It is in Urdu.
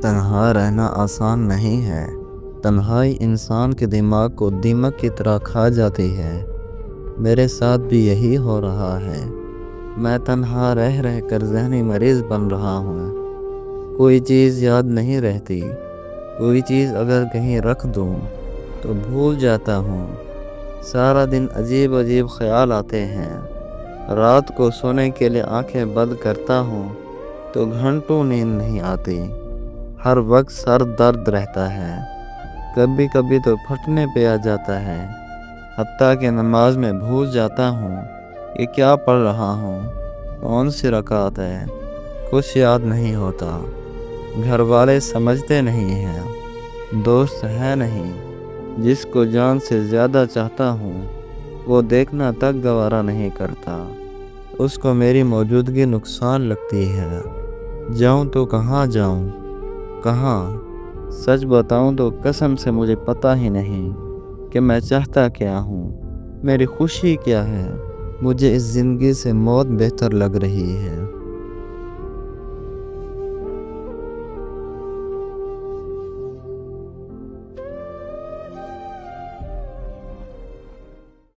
تنہا رہنا آسان نہیں ہے۔ تنہائی انسان کے دماغ کو دیمک کی طرح کھا جاتی ہے۔ میرے ساتھ بھی یہی ہو رہا ہے۔ میں تنہا رہ رہ کر ذہنی مریض بن رہا ہوں۔ کوئی چیز یاد نہیں رہتی۔ کوئی چیز اگر کہیں رکھ دوں تو بھول جاتا ہوں۔ سارا دن عجیب عجیب خیال آتے ہیں۔ رات کو سونے کے لیے آنکھیں بند کرتا ہوں تو گھنٹوں نیند نہیں آتی۔ ہر وقت سر درد رہتا ہے۔ کبھی کبھی تو پھٹنے پہ آ جاتا ہے۔ حتیٰ کہ نماز میں بھول جاتا ہوں کہ کیا پڑھ رہا ہوں، کون سی رکعت ہے، کچھ یاد نہیں ہوتا۔ گھر والے سمجھتے نہیں ہیں۔ دوست ہے نہیں۔ جس کو جان سے زیادہ چاہتا ہوں وہ دیکھنا تک گوارا نہیں کرتا۔ اس کو میری موجودگی نقصان لگتی ہے۔ جاؤں تو کہاں جاؤں؟ کہاں؟ سچ بتاؤں تو قسم سے مجھے پتہ ہی نہیں کہ میں چاہتا کیا ہوں، میری خوشی کیا ہے۔ مجھے اس زندگی سے موت بہتر لگ رہی ہے۔